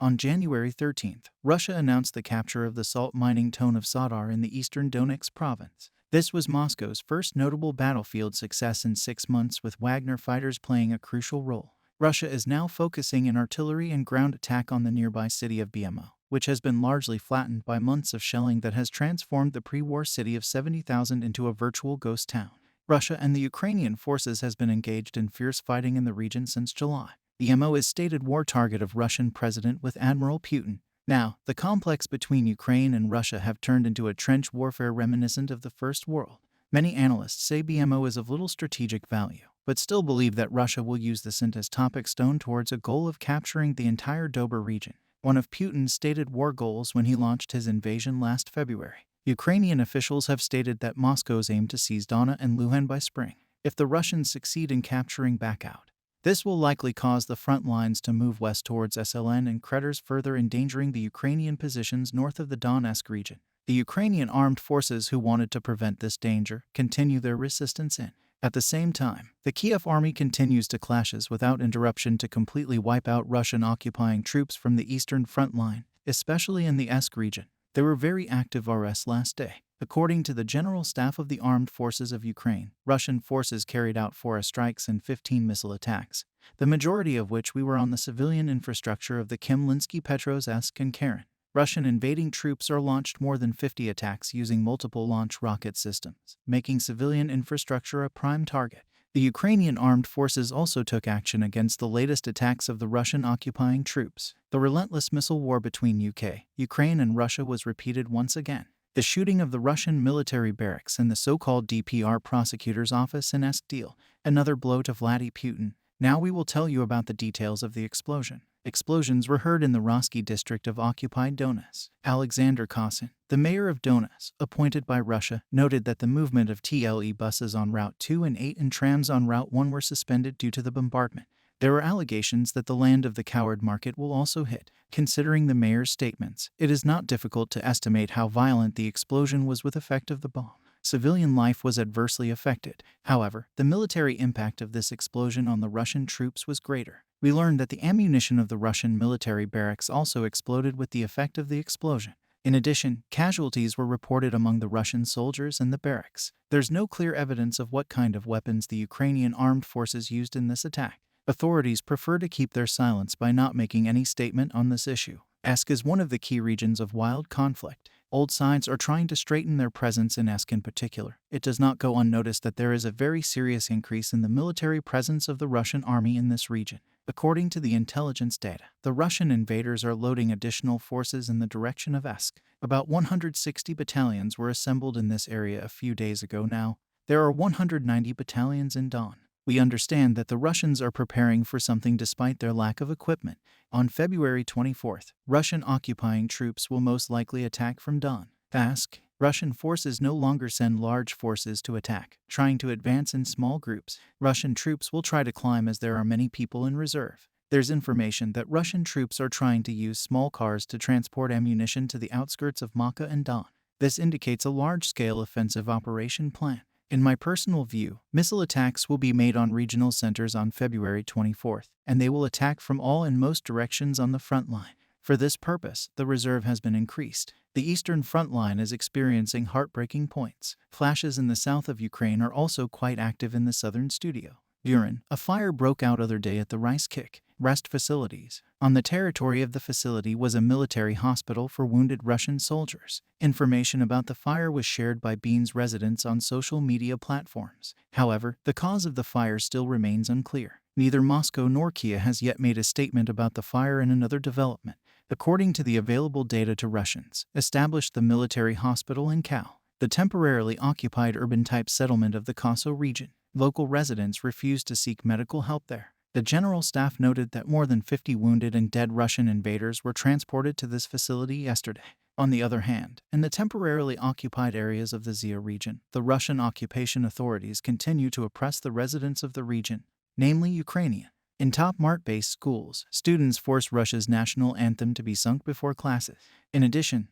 On January 13th, Russia announced the capture of the salt mining town of Sodar in the eastern Donetsk province. This was Moscow's first notable battlefield success in 6 months, with Wagner fighters playing a crucial role. Russia is now focusing an artillery and ground attack on the nearby city of BMO, which has been largely flattened by months of shelling that has transformed the pre-war city of 70,000 into a virtual ghost town. Russia and the Ukrainian forces has been engaged in fierce fighting in the region since July. BMO is stated war target of Russian President with Admiral Putin. Now, the complex between Ukraine and Russia have turned into a trench warfare reminiscent of the First World. Many analysts say BMO is of little strategic value, but still believe that Russia will use this as topic stone towards a goal of capturing the entire Dober region, one of Putin's stated war goals when he launched his invasion last February. Ukrainian officials have stated that Moscow's aim to seize Dona and Luhan by spring. If the Russians succeed in capturing Bakhmut, this will likely cause the front lines to move west towards SLN and Kreters, further endangering the Ukrainian positions north of the Donetsk region. The Ukrainian armed forces, who wanted to prevent this danger, continue their resistance in. At the same time, the Kiev army continues to clashes without interruption to completely wipe out Russian occupying troops from the eastern front line, especially in the Esk region. There were very active arrests last day. According to the General Staff of the Armed Forces of Ukraine, Russian forces carried out 4 strikes and 15 missile attacks, the majority of which were on the civilian infrastructure of the Kemlinsky, Petrovsk, and Karen. Russian invading troops are launched more than 50 attacks using multiple launch rocket systems, making civilian infrastructure a prime target. The Ukrainian armed forces also took action against the latest attacks of the Russian occupying troops. The relentless missile war between Ukraine and Russia was repeated once again. The shooting of the Russian military barracks and the so-called DPR prosecutor's office in Eskdil, another blow to Vladimir Putin. Now we will tell you about the details of the explosion. Explosions were heard in the Rossky district of occupied Donetsk. Alexander Kosin, the mayor of Donetsk, appointed by Russia, noted that the movement of TLE buses on Route 2 and 8 and trams on Route 1 were suspended due to the bombardment. There are allegations that the land of the coward market will also hit. Considering the mayor's statements, it is not difficult to estimate how violent the explosion was with effect of the bomb. Civilian life was adversely affected. However, the military impact of this explosion on the Russian troops was greater. We learned that the ammunition of the Russian military barracks also exploded with the effect of the explosion. In addition, casualties were reported among the Russian soldiers in the barracks. There's no clear evidence of what kind of weapons the Ukrainian armed forces used in this attack. Authorities prefer to keep their silence by not making any statement on this issue. Esk is one of the key regions of wild conflict. Old sides are trying to straighten their presence in Esk in particular. It does not go unnoticed that there is a very serious increase in the military presence of the Russian army in this region. According to the intelligence data, the Russian invaders are loading additional forces in the direction of Esk. About 160 battalions were assembled in this area a few days ago now. There are 190 battalions in Don. We understand that the Russians are preparing for something despite their lack of equipment. On February 24th, Russian occupying troops will most likely attack from Don. Ask. Russian forces no longer send large forces to attack, trying to advance in small groups. Russian troops will try to climb as there are many people in reserve. There's information that Russian troops are trying to use small cars to transport ammunition to the outskirts of Maka and Don. This indicates a large-scale offensive operation plan. In my personal view, missile attacks will be made on regional centers on February 24th, and they will attack from all and most directions on the front line. For this purpose, the reserve has been increased. The eastern front line is experiencing heartbreaking points. Flashes in the south of Ukraine are also quite active in the southern studio. Burin, a fire broke out other day at the Rice Kick rest facilities. On the territory of the facility was a military hospital for wounded Russian soldiers. Information about the fire was shared by Bean's residents on social media platforms. However, the cause of the fire still remains unclear. Neither Moscow nor Kiev has yet made a statement about the fire. In another development, according to the available data to Russians, established the military hospital in Kau, the temporarily occupied urban-type settlement of the Koso region. Local residents refused to seek medical help there. The General Staff noted that more than 50 wounded and dead Russian invaders were transported to this facility yesterday. On the other hand, in the temporarily occupied areas of the Zia region, the Russian occupation authorities continue to oppress the residents of the region, namely Ukrainian. In top Mart-based schools, students force Russia's national anthem to be sung before classes. In addition,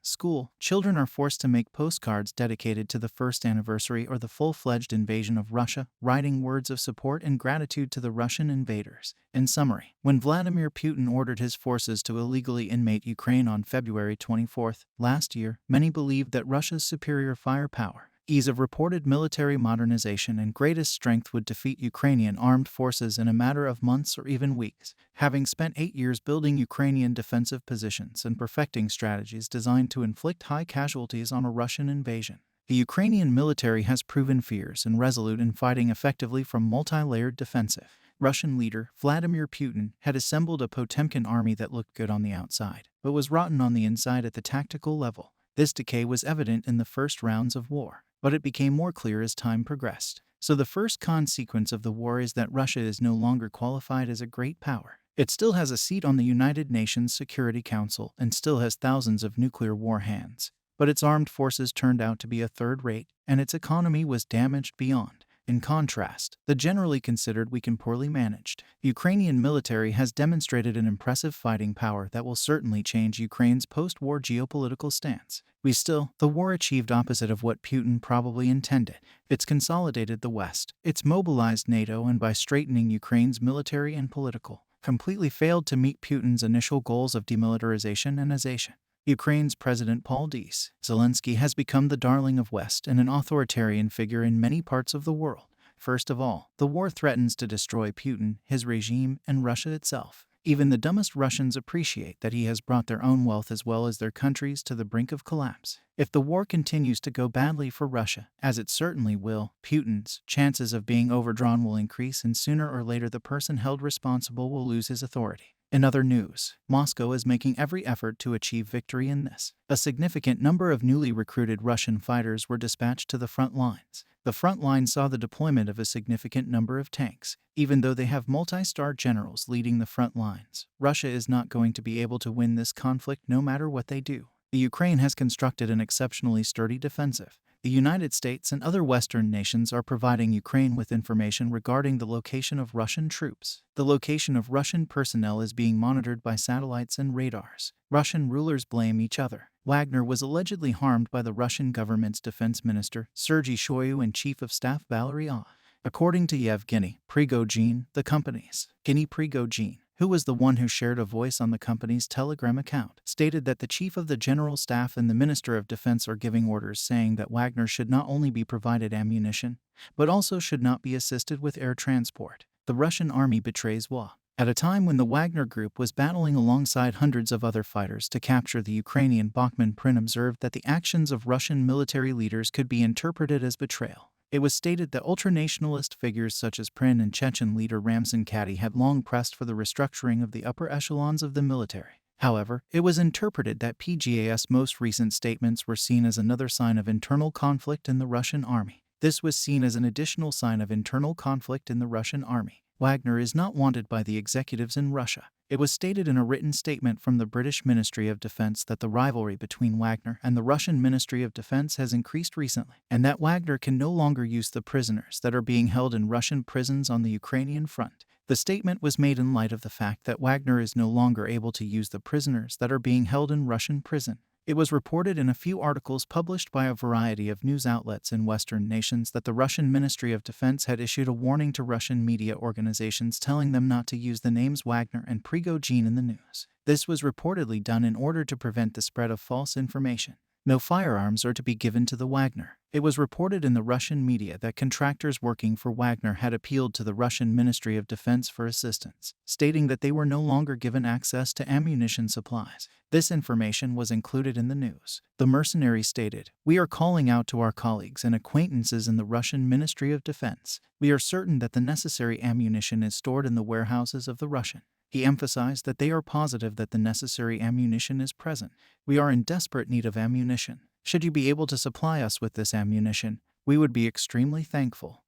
children are forced to make postcards dedicated to the first anniversary or the full-fledged invasion of Russia, writing words of support and gratitude to the Russian invaders. In summary, when Vladimir Putin ordered his forces to illegally invade Ukraine on February 24 last year, many believed that Russia's superior firepower, ease of reported military modernization, and greatest strength would defeat Ukrainian armed forces in a matter of months or even weeks. Having spent 8 years building Ukrainian defensive positions and perfecting strategies designed to inflict high casualties on a Russian invasion, the Ukrainian military has proven fierce and resolute in fighting effectively from multi-layered defensive. Russian leader Vladimir Putin had assembled a Potemkin army that looked good on the outside, but was rotten on the inside at the tactical level. This decay was evident in the first rounds of war, but it became more clear as time progressed. So the first consequence of the war is that Russia is no longer qualified as a great power. It still has a seat on the United Nations Security Council and still has thousands of nuclear warheads, but its armed forces turned out to be a third rate, and its economy was damaged beyond. In contrast, the generally considered weak and poorly managed Ukrainian military has demonstrated an impressive fighting power that will certainly change Ukraine's post-war geopolitical stance. The war achieved opposite of what Putin probably intended. It's consolidated the West, it's mobilized NATO, and by straightening Ukraine's military and political, completely failed to meet Putin's initial goals of demilitarization and annexation. Ukraine's President Zelensky has become the darling of West and an authoritarian figure in many parts of the world. First of all, the war threatens to destroy Putin, his regime, and Russia itself. Even the dumbest Russians appreciate that he has brought their own wealth as well as their countries to the brink of collapse. If the war continues to go badly for Russia, as it certainly will, Putin's chances of being overdrawn will increase, and sooner or later the person held responsible will lose his authority. In other news, Moscow is making every effort to achieve victory in this. A significant number of newly recruited Russian fighters were dispatched to the front lines. The front line saw the deployment of a significant number of tanks. Even though they have multi-star generals leading the front lines, Russia is not going to be able to win this conflict no matter what they do. The Ukraine has constructed an exceptionally sturdy defensive. The United States and other Western nations are providing Ukraine with information regarding the location of Russian troops. The location of Russian personnel is being monitored by satellites and radars. Russian rulers blame each other. Wagner was allegedly harmed by the Russian government's defense minister, Sergei Shoigu, and chief of staff Valery Ah. According to Yevgeny Prigozhin, the company's Prigozhin, who was the one who shared a voice on the company's Telegram account, stated that the chief of the general staff and the minister of defense are giving orders saying that Wagner should not only be provided ammunition, but also should not be assisted with air transport. The Russian army betrays Wa. At a time when the Wagner group was battling alongside hundreds of other fighters to capture the Ukrainian Bachman Prin observed that the actions of Russian military leaders could be interpreted as betrayal. It was stated that ultranationalist figures such as Prin and Chechen leader Ramzan Kadyrov had long pressed for the restructuring of the upper echelons of the military. However, it was interpreted that PGA's most recent statements were seen as another sign of internal conflict in the Russian army. This was seen as an additional sign of internal conflict in the Russian army. Wagner is not wanted by the executives in Russia. It was stated in a written statement from the British Ministry of Defense that the rivalry between Wagner and the Russian Ministry of Defense has increased recently, and that Wagner can no longer use the prisoners that are being held in Russian prisons on the Ukrainian front. The statement was made in light of the fact that Wagner is no longer able to use the prisoners that are being held in Russian prison. It was reported in a few articles published by a variety of news outlets in Western nations that the Russian Ministry of Defense had issued a warning to Russian media organizations telling them not to use the names Wagner and Prigozhin in the news. This was reportedly done in order to prevent the spread of false information. No firearms are to be given to the Wagner. It was reported in the Russian media that contractors working for Wagner had appealed to the Russian Ministry of Defense for assistance, stating that they were no longer given access to ammunition supplies. This information was included in the news. The mercenary stated, "We are calling out to our colleagues and acquaintances in the Russian Ministry of Defense. We are certain that the necessary ammunition is stored in the warehouses of the Russian." He emphasized that they are positive that the necessary ammunition is present. "We are in desperate need of ammunition. Should you be able to supply us with this ammunition, we would be extremely thankful."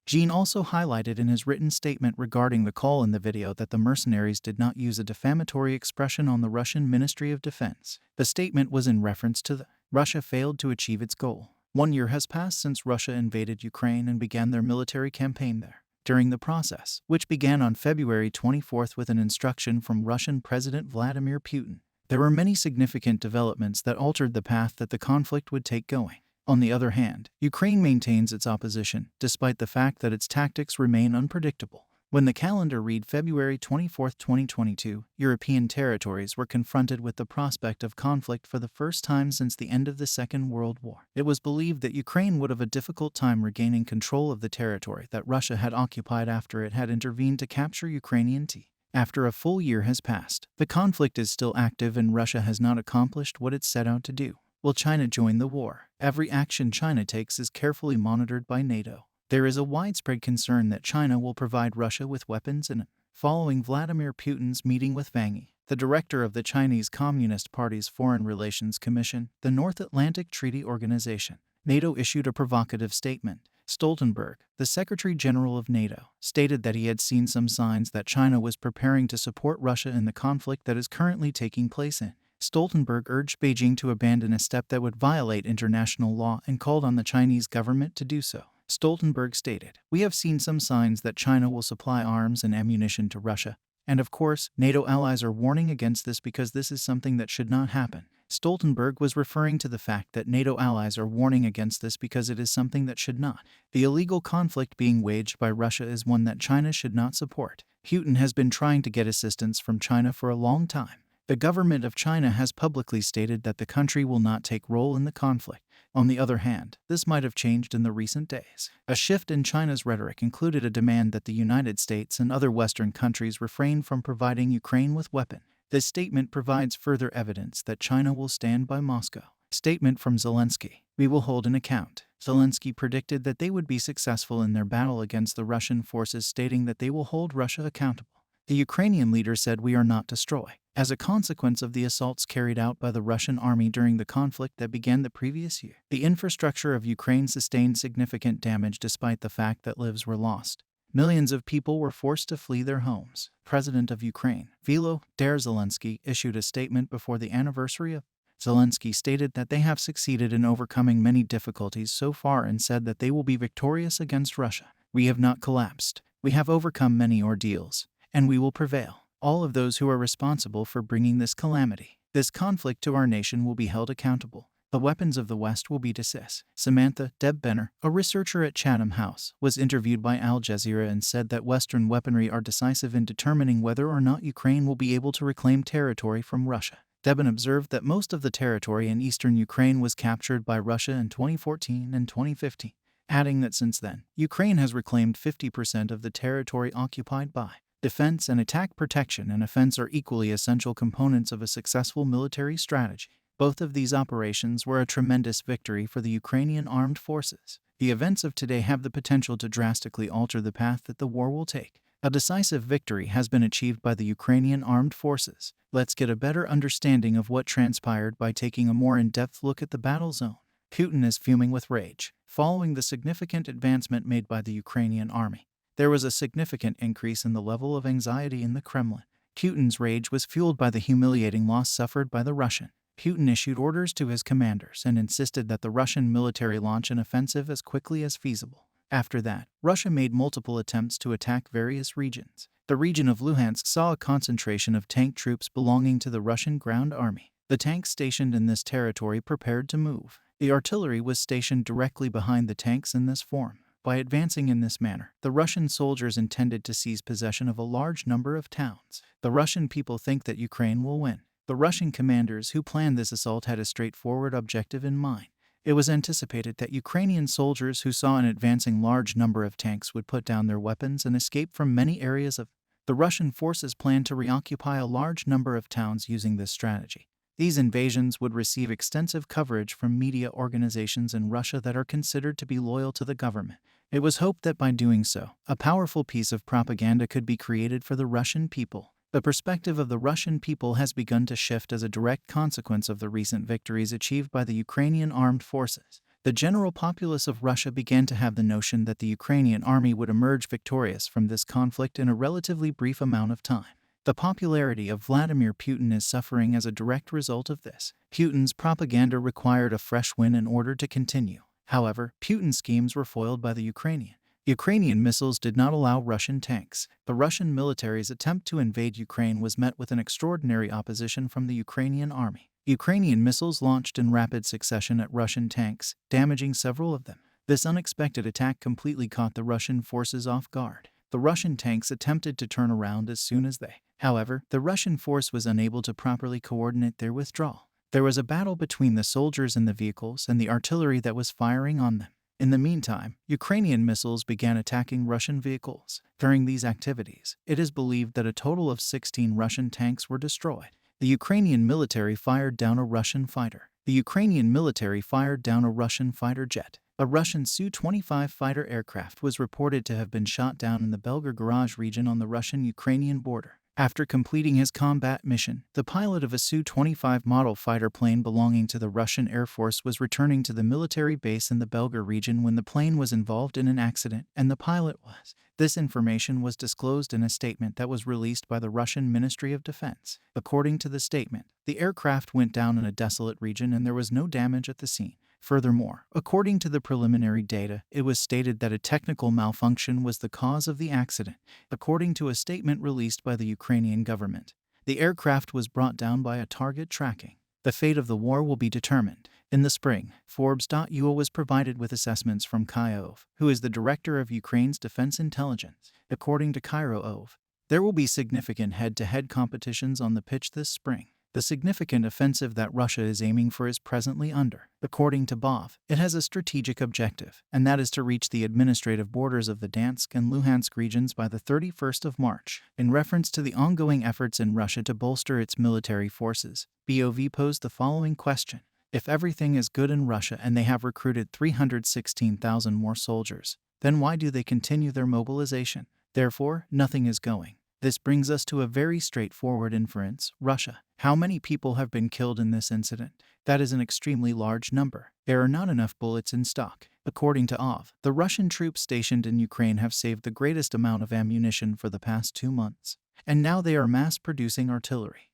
Jean also highlighted in his written statement regarding the call in the video that the mercenaries did not use a defamatory expression on the Russian Ministry of Defense. The statement was in reference to the Russia failed to achieve its goal. 1 year has passed since Russia invaded Ukraine and began their military campaign there. during the process, which began on February 24 with an instruction from Russian President Vladimir Putin. There were many significant developments that altered the path that the conflict would take going. On the other hand, Ukraine maintains its opposition, despite the fact that its tactics remain unpredictable. When the calendar read February 24, 2022, European territories were confronted with the prospect of conflict for the first time since the end of the Second World War. It was believed that Ukraine would have a difficult time regaining control of the territory that Russia had occupied after it had intervened to capture Ukrainian tea. After a full year has passed, the conflict is still active and Russia has not accomplished what it set out to do. Will China join the war? Every action China takes is carefully monitored by NATO. There is a widespread concern that China will provide Russia with weapons and, following Vladimir Putin's meeting with Wang Yi, the director of the Chinese Communist Party's Foreign Relations Commission, the North Atlantic Treaty Organization, NATO issued a provocative statement. Stoltenberg, the Secretary General of NATO, stated that he had seen some signs that China was preparing to support Russia in the conflict that is currently taking place in. Stoltenberg urged Beijing to abandon a step that would violate international law and called on the Chinese government to do so. Stoltenberg stated, "We have seen some signs that China will supply arms and ammunition to Russia, and of course, NATO allies are warning against this because this is something that should not happen." Stoltenberg was referring to the fact that NATO allies are warning against this because it is something that should not. The illegal conflict being waged by Russia is one that China should not support. Putin has been trying to get assistance from China for a long time. The government of China has publicly stated that the country will not take role in the conflict. On the other hand, this might have changed in the recent days. A shift in China's rhetoric included a demand that the United States and other Western countries refrain from providing Ukraine with weapons. This statement provides further evidence that China will stand by Moscow. Statement from Zelensky. "We will hold an account." Zelensky predicted that they would be successful in their battle against the Russian forces, stating that they will hold Russia accountable. The Ukrainian leader said, "We are not destroyed." As a consequence of the assaults carried out by the Russian army during the conflict that began the previous year, the infrastructure of Ukraine sustained significant damage despite the fact that lives were lost. Millions of people were forced to flee their homes. President of Ukraine, Volodymyr Zelensky, issued a statement before the anniversary of. Zelensky stated that they have succeeded in overcoming many difficulties so far and said that they will be victorious against Russia. "We have not collapsed. We have overcome many ordeals, and we will prevail. All of those who are responsible for bringing this calamity, this conflict to our nation will be held accountable. The weapons of the West will be dismissed." Samantha Deb Benner, a researcher at Chatham House, was interviewed by Al Jazeera and said that Western weaponry are decisive in determining whether or not Ukraine will be able to reclaim territory from Russia. Debin observed that most of the territory in eastern Ukraine was captured by Russia in 2014 and 2015, adding that since then, Ukraine has reclaimed 50% of the territory occupied by. Defense and attack protection and offense are equally essential components of a successful military strategy. Both of these operations were a tremendous victory for the Ukrainian armed forces. The events of today have the potential to drastically alter the path that the war will take. A decisive victory has been achieved by the Ukrainian armed forces. Let's get a better understanding of what transpired by taking a more in-depth look at the battle zone. Putin is fuming with rage. Following the significant advancement made by the Ukrainian army, there was a significant increase in the level of anxiety in the Kremlin. Putin's rage was fueled by the humiliating loss suffered by the Russian. Putin issued orders to his commanders and insisted that the Russian military launch an offensive as quickly as feasible. After that, Russia made multiple attempts to attack various regions. The region of Luhansk saw a concentration of tank troops belonging to the Russian ground army. The tanks stationed in this territory prepared to move. The artillery was stationed directly behind the tanks in this form. By advancing in this manner, the Russian soldiers intended to seize possession of a large number of towns. The Russian people think that Ukraine will win. The Russian commanders who planned this assault had a straightforward objective in mind. It was anticipated that Ukrainian soldiers who saw an advancing large number of tanks would put down their weapons and escape from many areas of. The Russian forces planned to reoccupy a large number of towns using this strategy. These invasions would receive extensive coverage from media organizations in Russia that are considered to be loyal to the government. It was hoped that by doing so, a powerful piece of propaganda could be created for the Russian people. The perspective of the Russian people has begun to shift as a direct consequence of the recent victories achieved by the Ukrainian armed forces. The general populace of Russia began to have the notion that the Ukrainian army would emerge victorious from this conflict in a relatively brief amount of time. The popularity of Vladimir Putin is suffering as a direct result of this. Putin's propaganda required a fresh win in order to continue. However, Putin's schemes were foiled by the Ukrainian. Ukrainian missiles did not allow Russian tanks. The Russian military's attempt to invade Ukraine was met with an extraordinary opposition from the Ukrainian army. Ukrainian missiles launched in rapid succession at Russian tanks, damaging several of them. This unexpected attack completely caught the Russian forces off guard. The Russian tanks attempted to turn around as soon as they. However, the Russian force was unable to properly coordinate their withdrawal. There was a battle between the soldiers in the vehicles and the artillery that was firing on them. In the meantime, Ukrainian missiles began attacking Russian vehicles. During these activities, it is believed that a total of 16 Russian tanks were destroyed. The Ukrainian military fired down a Russian fighter. The Ukrainian military fired down a Russian fighter jet. A Russian Su-25 fighter aircraft was reported to have been shot down in the Belgorod region on the Russian-Ukrainian border. After completing his combat mission, the pilot of a Su-25 model fighter plane belonging to the Russian Air Force was returning to the military base in the Belgorod region when the plane was involved in an accident, and the pilot was. This information was disclosed in a statement that was released by the Russian Ministry of Defense. According to the statement, the aircraft went down in a desolate region and there was no damage at the scene. Furthermore, according to the preliminary data, it was stated that a technical malfunction was the cause of the accident. According to a statement released by the Ukrainian government, the aircraft was brought down by a target tracking. The fate of the war will be determined. In the spring, Forbes.ua was provided with assessments from Kyov, who is the director of Ukraine's defense intelligence. According to Kyov, there will be significant head-to-head competitions on the pitch this spring. The significant offensive that Russia is aiming for is presently under. According to Bov, it has a strategic objective, and that is to reach the administrative borders of the Donetsk and Luhansk regions by the 31st of March. In reference to the ongoing efforts in Russia to bolster its military forces, BOV posed the following question. If everything is good in Russia and they have recruited 316,000 more soldiers, then why do they continue their mobilization? Therefore, nothing is going. This brings us to a very straightforward inference. Russia. How many people have been killed in this incident? That is an extremely large number. There are not enough bullets in stock. According to OV, the Russian troops stationed in Ukraine have saved the greatest amount of ammunition for the past 2 months. And now they are mass-producing artillery.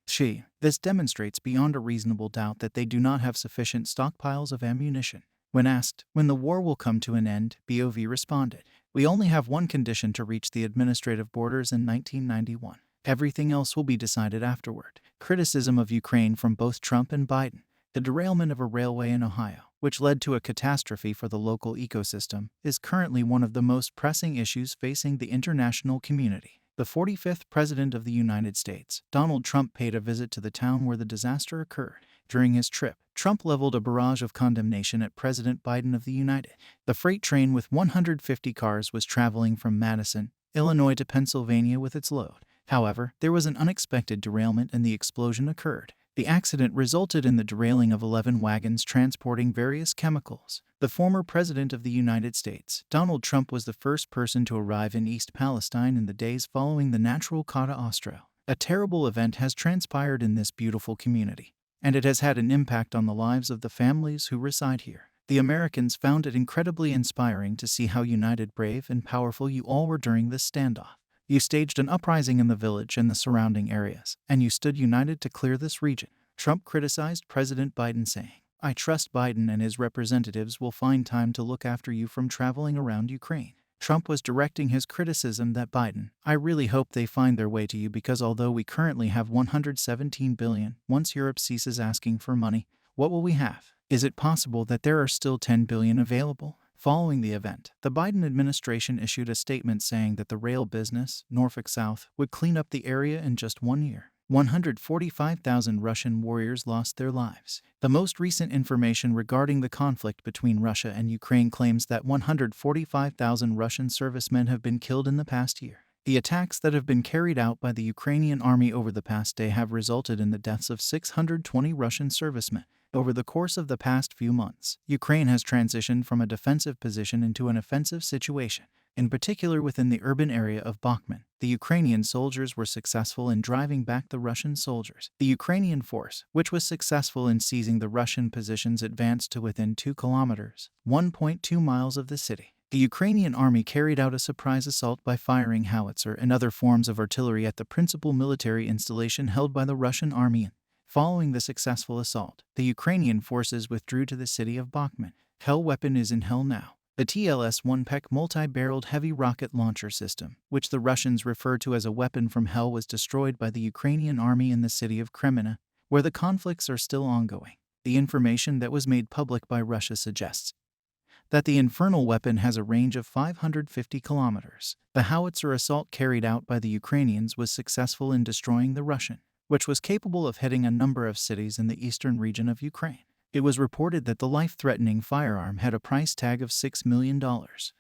This demonstrates beyond a reasonable doubt that they do not have sufficient stockpiles of ammunition. When asked when the war will come to an end, BOV responded, "We only have one condition to reach the administrative borders in 1991. Everything else will be decided afterward." Criticism of Ukraine from both Trump and Biden. The derailment of a railway in Ohio, which led to a catastrophe for the local ecosystem, is currently one of the most pressing issues facing the international community. The 45th President of the United States, Donald Trump, paid a visit to the town where the disaster occurred. During his trip, Trump leveled a barrage of condemnation at President Biden of the United. The freight train with 150 cars was traveling from Madison, Illinois to Pennsylvania with its load. However, there was an unexpected derailment and the explosion occurred. The accident resulted in the derailing of 11 wagons transporting various chemicals. The former President of the United States, Donald Trump, was the first person to arrive in East Palestine in the days following the natural catastrophe. A terrible event has transpired in this beautiful community, and it has had an impact on the lives of the families who reside here. The Americans found it incredibly inspiring to see how united, brave, and powerful you all were during this standoff. You staged an uprising in the village and the surrounding areas, and you stood united to clear this region. Trump criticized President Biden, saying, "I trust Biden and his representatives will find time to look after you from traveling around Ukraine." Trump was directing his criticism that Biden, "I really hope they find their way to you because although we currently have $117 billion, once Europe ceases asking for money, what will we have? Is it possible that there are still $10 billion available?" Following the event, the Biden administration issued a statement saying that the rail business, Norfolk South, would clean up the area in just 1 year. 145,000 Russian warriors lost their lives. The most recent information regarding the conflict between Russia and Ukraine claims that 145,000 Russian servicemen have been killed in the past year. The attacks that have been carried out by the Ukrainian army over the past day have resulted in the deaths of 620 Russian servicemen. Over the course of the past few months, Ukraine has transitioned from a defensive position into an offensive situation. In particular within the urban area of Bakhmut, the Ukrainian soldiers were successful in driving back the Russian soldiers. The Ukrainian force, which was successful in seizing the Russian positions, advanced to within 2 kilometers, 1.2 miles of the city. The Ukrainian army carried out a surprise assault by firing howitzer and other forms of artillery at the principal military installation held by the Russian army. Following the successful assault, the Ukrainian forces withdrew to the city of Bakhmut. Hell weapon is in hell now. The TLS-1PEK multi-barreled heavy rocket launcher system, which the Russians refer to as a weapon from hell, was destroyed by the Ukrainian army in the city of Crimea, where the conflicts are still ongoing. The information that was made public by Russia suggests that the infernal weapon has a range of 550 kilometers. The howitzer assault carried out by the Ukrainians was successful in destroying the Russian, which was capable of hitting a number of cities in the eastern region of Ukraine. It was reported that the life-threatening firearm had a price tag of $6 million.